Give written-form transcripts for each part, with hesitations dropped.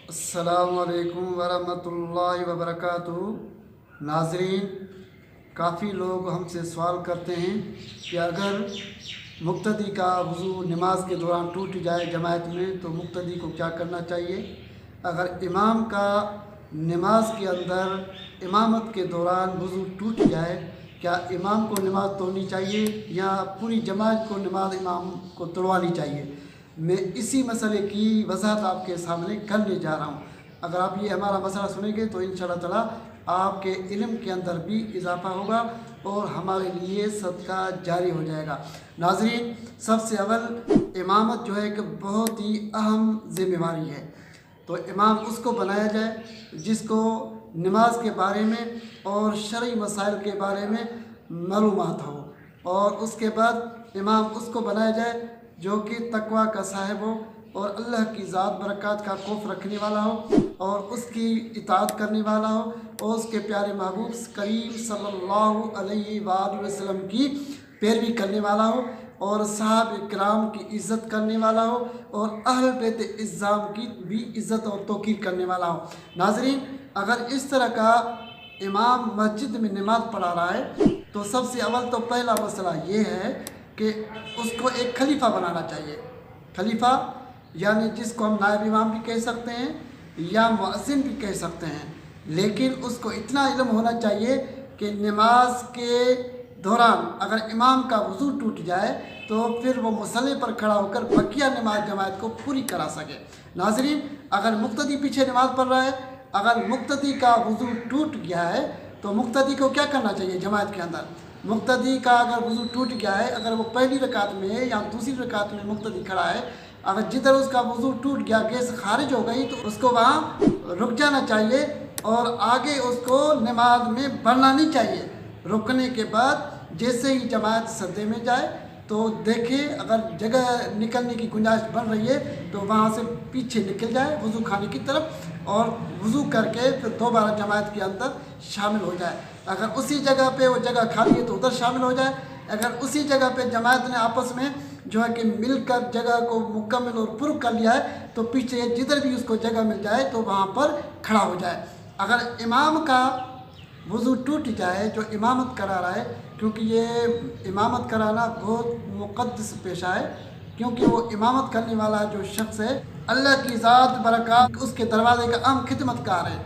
अस्सलामु अलैकुम वरहमतुल्लाहि वबरकातुहू। नाज़रीन, काफ़ी लोग हमसे सवाल करते हैं कि अगर मुक्तदी का वज़ू नमाज के दौरान टूट जाए जमात में तो मुक्तदी को क्या करना चाहिए। अगर इमाम का नमाज के अंदर इमामत के दौरान वज़ू टूट जाए, क्या इमाम को नमाज तोड़नी चाहिए या पूरी जमात को नमाज इमाम को तोड़वानी चाहिए। मैं इसी मसले की वजाहत आपके सामने करने जा रहा हूँ। अगर आप ये हमारा मसला सुनेंगे तो इंशाअल्लाह ताला आपके इल्म के अंदर भी इजाफ़ा होगा और हमारे लिए सदका जारी हो जाएगा। नाज़रीन, सबसे अव्वल इमामत जो है एक बहुत ही अहम ज़िम्मेवारी है। तो इमाम उसको बनाया जाए जिसको नमाज के बारे में और शरई मसाइल के बारे में मालूमात हो, और उसके बाद इमाम उसको बनाया जाए जो कि तकवा का साहिब हो और अल्लाह की ज़ात बरक़ात का खौफ रखने वाला हो और उसकी इताअत करने वाला हो और उसके प्यारे महबूब करीम सल्लल्लाहु अलैहि वसल्लम की पैरवी करने वाला हो और सहाबा किराम की इज़्ज़त करने वाला हो और अहल बैत इज़्ज़ाम की भी इज़्ज़त और तौक़ीर करने वाला हो। नाज़रीन, अगर इस तरह का इमाम मस्जिद में नमाज़ पढ़ा रहा है तो सबसे अव्वल तो पहला मसला ये है कि उसको एक खलीफा बनाना चाहिए। खलीफा यानी जिसको हम नायब इमाम भी कह सकते हैं या मुअज्जिन भी कह सकते हैं, लेकिन उसको इतना इल्म होना चाहिए कि नमाज के दौरान अगर इमाम का वज़ू टूट जाए तो फिर वो मुसल्ले पर खड़ा होकर बकिया नमाज जमात को पूरी करा सके। नाज़रीन, अगर मुक्तदी पीछे नमाज पढ़ रहा है, अगर मुक्तदी का वज़ू टूट गया है तो मुक्तदी को क्या करना चाहिए। जमात के अंदर मुक्तदी का अगर वज़ू टूट गया है, अगर वो पहली रकात में है या दूसरी रकात में मुक्तदी खड़ा है, अगर जिधर उसका वज़ू टूट गया, गैस खारिज हो गई, तो उसको वहाँ रुक जाना चाहिए और आगे उसको नमाज में बढ़ना नहीं चाहिए। रुकने के बाद जैसे ही जमात सद्दे में जाए तो देखे अगर जगह निकलने की गुंजाइश बन रही है तो वहाँ से पीछे निकल जाए वज़ू खाने की तरफ और वज़ू करके फिर दोबारा जमात के अंदर शामिल हो जाए। अगर उसी जगह पे वो जगह खाली है तो उधर शामिल हो जाए। अगर उसी जगह पे जमात ने आपस में जो है कि मिलकर जगह को मुकम्मल और पुर कर लिया है तो पीछे जिधर भी उसको जगह मिल जाए तो वहाँ पर खड़ा हो जाए। अगर इमाम का वज़ू टूट जाए जो इमामत करा रहा है, क्योंकि ये इमामत कराना बहुत मुक़द्दस पेशा है, क्योंकि वो इमामत करने वाला जो शख्स है अल्लाह की ज़ात बरक़ात उसके दरवाज़े का अहम खिदमतकार है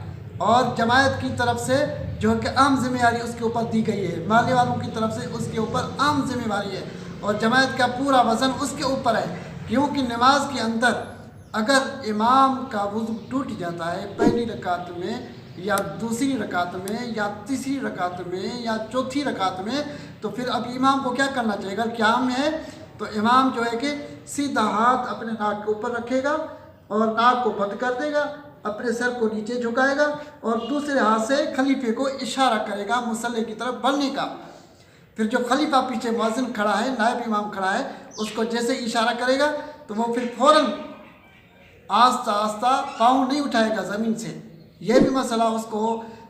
और जमायत की तरफ से जो कि अहम ज़िम्मेदारी उसके ऊपर दी गई है, माली वालों की तरफ से उसके ऊपर अहम ज़िम्मेदारी है और जमायत का पूरा वज़न उसके ऊपर है। क्योंकि नमाज के अंदर अगर इमाम का वज़ू टूट जाता है पहली रकात में या दूसरी रकात में या तीसरी रकात में या चौथी रकात में, तो फिर अब इमाम को क्या करना चाहिए। अगर क़याम में है तो इमाम जो है कि सीधा हाथ अपने नाक के ऊपर रखेगा और नाक को बंद कर देगा, अपने सर को नीचे झुकाएगा और दूसरे हाथ से खलीफे को इशारा करेगा मुसल्ले की तरफ बढ़ने का। फिर जो खलीफा पीछे मुअज्जिन खड़ा है, नायब इमाम खड़ा है, उसको जैसे इशारा करेगा तो वो फिर फ़ौरन आस्ता आस्ता पाँव नहीं उठाएगा ज़मीन से। यह भी मसला उसको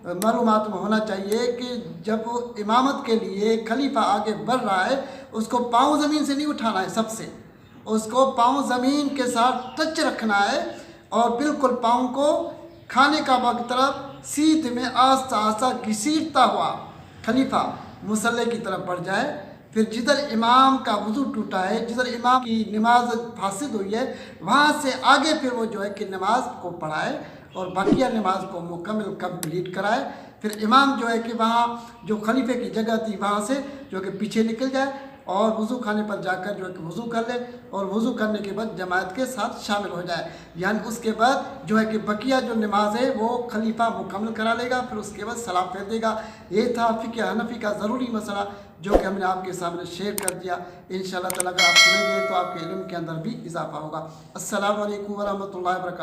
मालूमात में होना चाहिए कि जब इमामत के लिए खलीफा आगे बढ़ रहा है उसको पाँव ज़मीन से नहीं उठाना है, सबसे उसको पाँव ज़मीन के साथ टच रखना है और बिल्कुल पाँव को खाने का वक्त तरफ सीध में आस्ता आस्ता घसीटता हुआ खलीफा मुसल्ले की तरफ बढ़ जाए। फिर जिधर इमाम का वज़ू टूटा है, जिधर इमाम की नमाज फासिद हुई है, वहाँ से आगे फिर वो जो है कि नमाज को पढ़ाए और बकिया नमाज को मुकम्मल कंप्लीट कराए। फिर इमाम जो है कि वहाँ जो खलीफे की जगह थी वहाँ से जो कि पीछे निकल जाए और वज़ू खाने पर जाकर जो है कि वज़ू कर ले और वज़ू करने के बाद जमात के साथ शामिल हो जाए। यानी उसके बाद जो है कि बकिया जो नमाज है वो खलीफा मुकम्मल करा लेगा, फिर उसके बाद सलाम फेर देगा। ये था फ़िक़्ह हनफ़ी का ज़रूरी मसला जो कि हमने आपके सामने शेयर कर दिया। इंशाअल्लाह ताला अगर आप सुनेंगे तो आपके इल्म के अंदर भी इजाफ़ा होगा। अस्सलामु अलैकुम व रहमतुल्लाहि व बरकातहू।